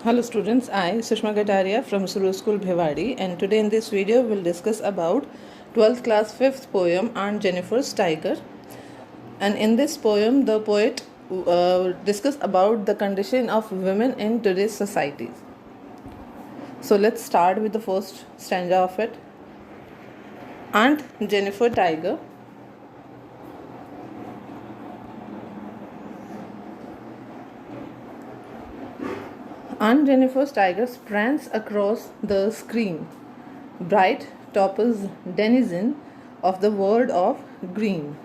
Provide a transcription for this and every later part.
Hello students, I Sushma Gataria from Suru School Bhiwadi, and today in this video we'll discuss about 12th class 5th poem Aunt Jennifer's Tiger. And in this poem the poet discuss about the condition of women in today's society. So let's start with the first stanza of it. Aunt Jennifer Tiger. Aunt Jennifer's tiger prance across the screen, bright toppers denizen of the world of green.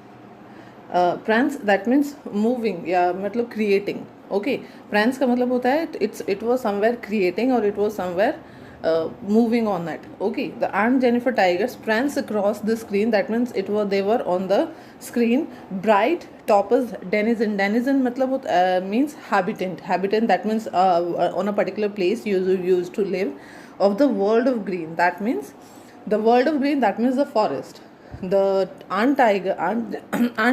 Prance that means moving या मतलब creating. Okay, prance का मतलब होता है it was somewhere creating or it was somewhere moving on that. Okay, the Aunt Jennifer tigers prance across the screen. That means they were on the screen. Bright toppers denizen. Denizen मतलब means habitant. Habitant that means on a particular place you used to live. Of the world of green. That means the world of green. That means the forest. The Aunt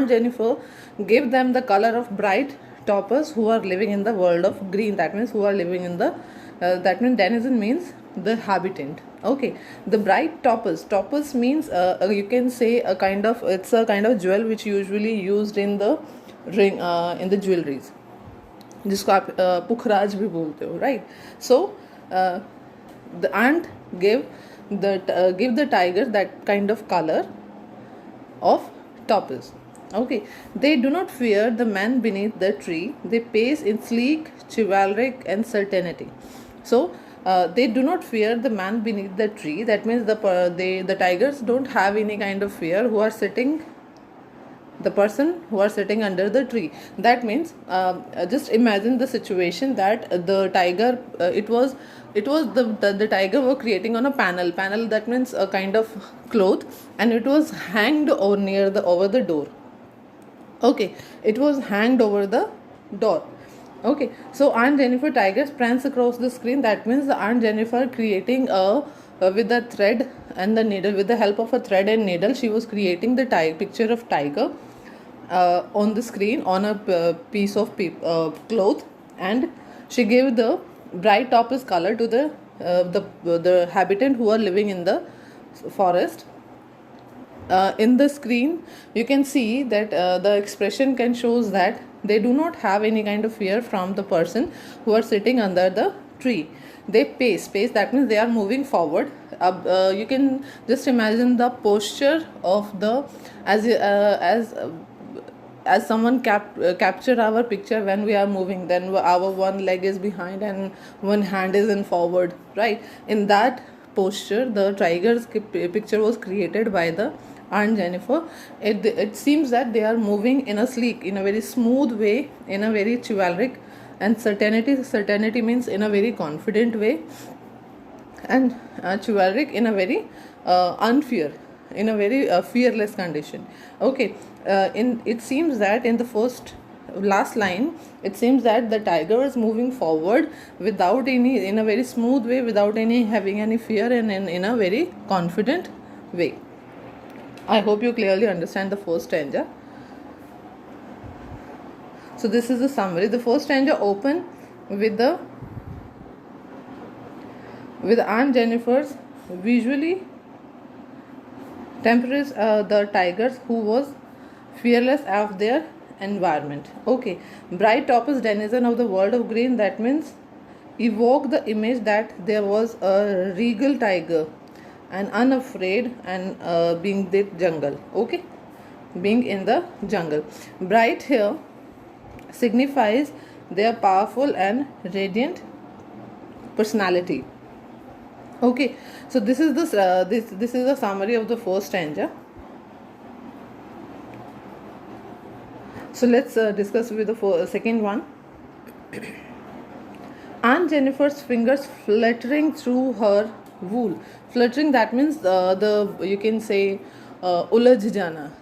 Jennifer gave them the color of bright toppers who are living in the world of green. That means who are living in the that means denizen means the habitant. Okay, the bright toppers means you can say it's a kind of jewel which usually used in the ring in the jewelries, जिसको आप पुखराज भी बोलते हो, right? So the aunt give the tiger that kind of color of toppers. Okay, they do not fear the man beneath the tree. They pace in sleek, chivalric, and certainty. So they do not fear the man beneath the tree. That means the tigers don't have any kind of fear who are sitting. The person who are sitting under the tree. That means just imagine the situation that the tiger it was the tiger were creating on a panel. That means a kind of cloth, and it was hanged over the door. Okay, it was hanged over the door. Okay, so Aunt Jennifer tigers prance across the screen. That means the Aunt Jennifer creating with a thread and the needle. With the help of a thread and needle, she was creating the picture of tiger on the screen on a piece of cloth, and she gave the bright toppers color to the habitant who are living in the forest. In the screen you can see that the expression can shows that they do not have any kind of fear from the person who are sitting under the tree. They pace that means they are moving forward. You can just imagine the posture of the as someone capture our picture when we are moving, then our one leg is behind and one hand is in forward, right? In that posture the tiger's picture was created by the Aunt Jennifer. It seems that they are moving in a sleek, in a very smooth way, in a very chivalric, and certainty means in a very confident way, and chivalric in a very unfear, in a very fearless condition. Okay, it seems that in the last line it seems that the tiger is moving forward without any, in a very smooth way, without any having any fear, and in a very confident way. I hope you clearly understand the first stanza. So this is the summary. The first stanza open with Aunt Jennifer's visually temperatures the tigers who was fearless of their environment. Okay, bright toppers denizen of the world of green. That means evoke the image that there was a regal tiger and unafraid and being the jungle. Okay, being in the jungle. Bright here signifies their powerful and radiant personality. Okay, so this is this is a summary of the first stanza. So let's discuss with the second one. Aunt Jennifer's fingers fluttering through her wool. Fluttering that means you can say ulaj jana.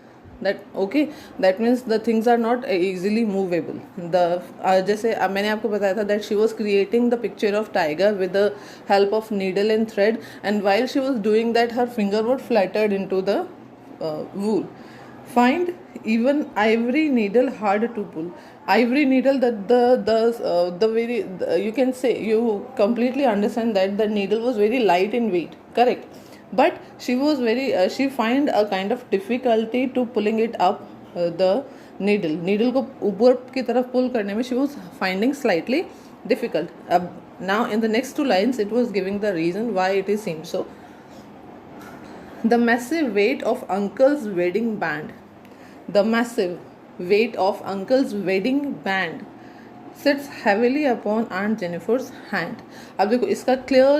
That okay, that means the things are not easily movable. The जैसे मैंने आपको बताया था that she was creating the picture of tiger with the help of needle and thread, and while she was doing that her finger was fluttered into the wool. Find even ivory needle hard to pull. ivory needle, that the very you can say, you completely understand that the needle was very light in weight, correct? But she was very she find a kind of difficulty to pulling it up, the needle को ऊपर की तरफ pull करने में she was finding slightly difficult. Now in the next two lines it was giving the reason why it is seemed so. The massive weight of uncle's wedding band, the massive weight of uncle's wedding band sits heavily upon Aunt Jennifer's hand. अब देखो इसका clear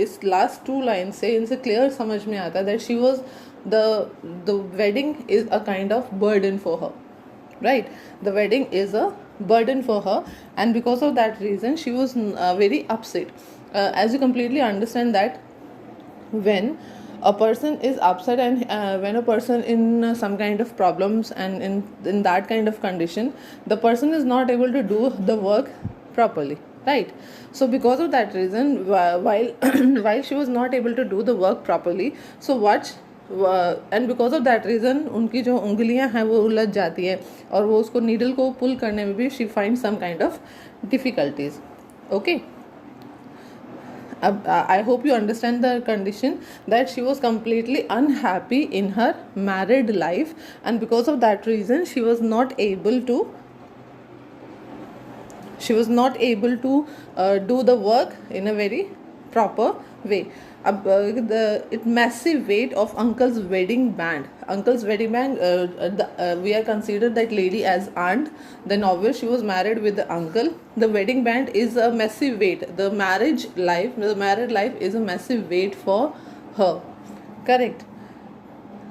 इस last to line से इनसे clear समझ में आता है that she was the wedding is a kind of burden for her, right? The wedding is a burden for her, and because of that reason she was very upset. As you completely understand that when a person is upset, and when a person in some kind of problems and in that kind of condition, the person is not able to do the work properly, right? So because of that reason, while while she was not able to do the work properly, so what and because of that reason उनकी जो उंगलियां हैं वो उलझ जाती है और वो उसको नीडल को पुल करने में भी she find some kind of difficulties. Okay, I hope you understand the condition that she was completely unhappy in her married life, and because of that reason she was not able to do the work in a very proper way. The massive weight of uncle's wedding band. We are considered that lady as aunt. Then obviously she was married with the uncle. The wedding band is a massive weight. The married life is a massive weight for her. Correct.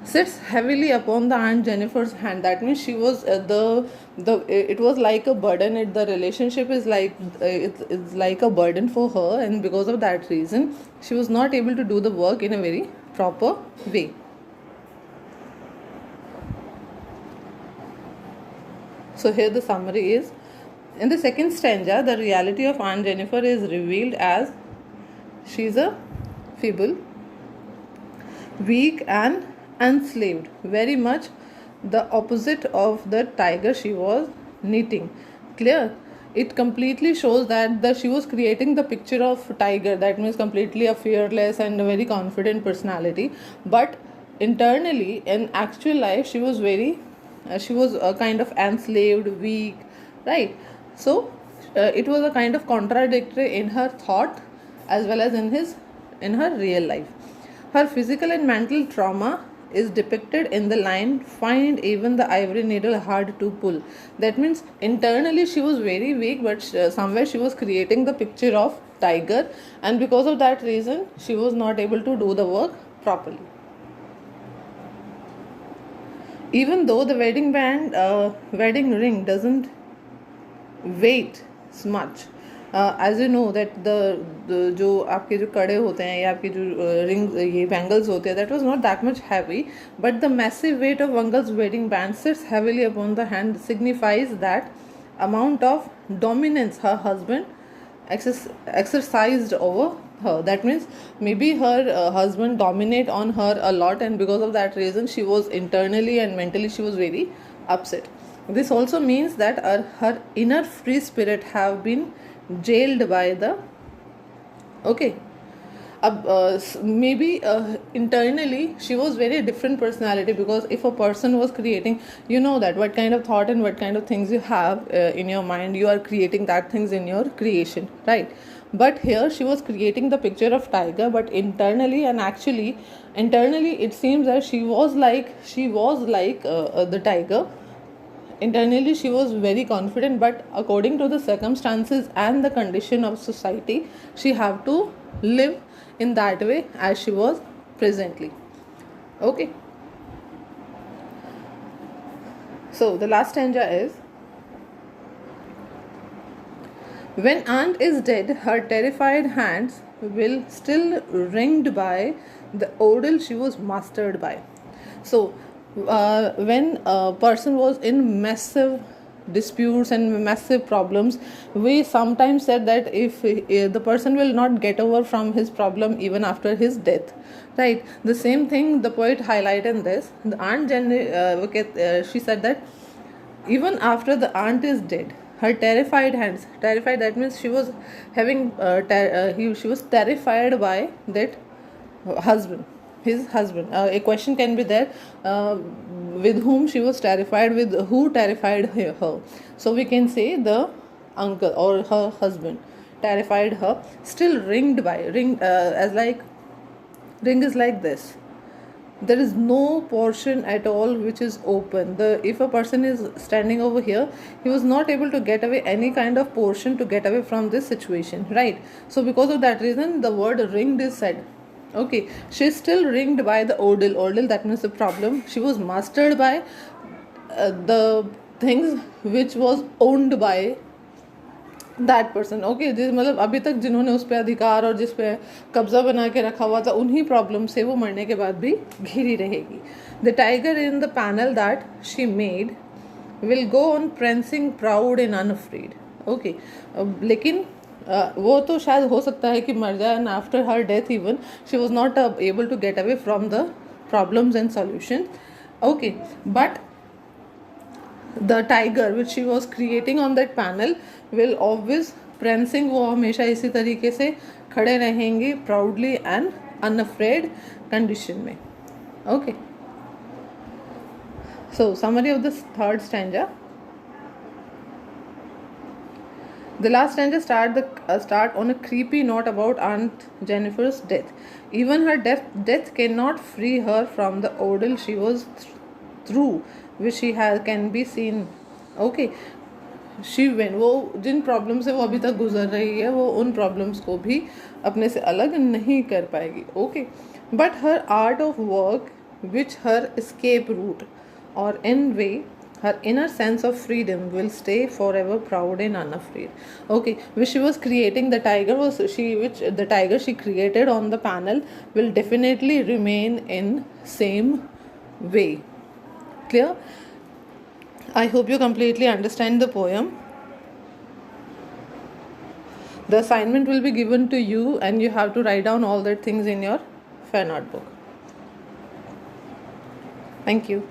Sits heavily upon the Aunt Jennifer's hand. That means she was it was like a burden. The relationship is like it's like a burden for her, and because of that reason she was not able to do the work in a very proper way. So here the summary is, in the second stanza the reality of Aunt Jennifer is revealed as she is a feeble, weak and enslaved, very much the opposite of the tiger she was knitting. Clear? It completely shows that she was creating the picture of tiger, that means completely a fearless and a very confident personality, but internally in actual life she was a kind of enslaved, weak, right? So it was a kind of contradictory in her thought as well as in her real life. Her physical and mental trauma is depicted in the line, find even the ivory needle hard to pull. That means internally she was very weak, but somewhere she was creating the picture of tiger, and because of that reason she was not able to do the work properly. Even though the wedding ring doesn't weight much, as you know that the जो आपके जो कड़े होते हैं या आपके जो ring ये बैंगल्स होते हैं, that was not that much heavy, but the massive weight of uncle's wedding band sits heavily upon the hand signifies that amount of dominance her husband exercised over her. That means maybe her husband dominate on her a lot, and because of that reason she was internally and mentally she was very upset. This also means that her inner free spirit have been jailed by the maybe internally she was very different personality, because if a person was creating, you know that what kind of thought and what kind of things you have in your mind, you are creating that things in your creation, right? But here she was creating the picture of tiger, but internally and actually internally it seems that she was like the tiger. Internally she was very confident, but according to the circumstances and the condition of society she have to live in that way as she was presently. Okay, so the last stanza is, when aunt is dead her terrified hands will still ringed by the ordeal she was mastered by. So when a person was in massive disputes and massive problems, we sometimes said that if the person will not get over from his problem even after his death, right? The same thing the poet highlighted in this. The Aunt Jenny she said that even after the aunt is dead, her terrified hands, terrified, that means she was having she was terrified by that husband, his husband. A question can be there, with whom she was terrified, with who terrified her. So we can say the uncle or her husband terrified her. Still ringed by, ring, as like, ring is like this, there is no portion at all which is open. The if a person is standing over here, he was not able to get away any kind of portion to get away from this situation, right? So because of that reason the word ringed is said. Okay, she is still ringed by the ordeal, that means the problem. She was mastered by the things which was owned by that person. Okay, जिस मतलब अभी तक जिन्होंने उस पर अधिकार और जिस पे कब्जा बना के रखा हुआ था, उन्हीं प्रॉब्लम से वो मरने के बाद भी घिरी रहेगी. The tiger in the panel that she made will go on prancing proud and unafraid. Okay, लेकिन वो तो शायद हो सकता है कि मर जाए, and after her death even she was not able to get away from the problems and solution. Okay, but the tiger which she was creating on that panel will always prancing, वो हमेशा इसी तरीके से खड़े रहेंगे proudly and unafraid condition में. Okay, so summary of the third stanza. The last stanza start on a creepy note about Aunt Jennifer's death. Even her death cannot free her from the ordeal she was through, which she can be seen. Okay, she went, वो जिन problem से वो अभी तक गुजर रही है, वो उन प्रॉब्लम्स को भी अपने से अलग नहीं कर पाएगी. Okay, but her art of work which her escape route or in way, her inner sense of freedom will stay forever proud and unafraid. Okay, which she was creating, the tiger was which the tiger she created on the panel will definitely remain in same way. Clear? I hope you completely understand the poem. The assignment will be given to you and you have to write down all the things in your fan art book. Thank you.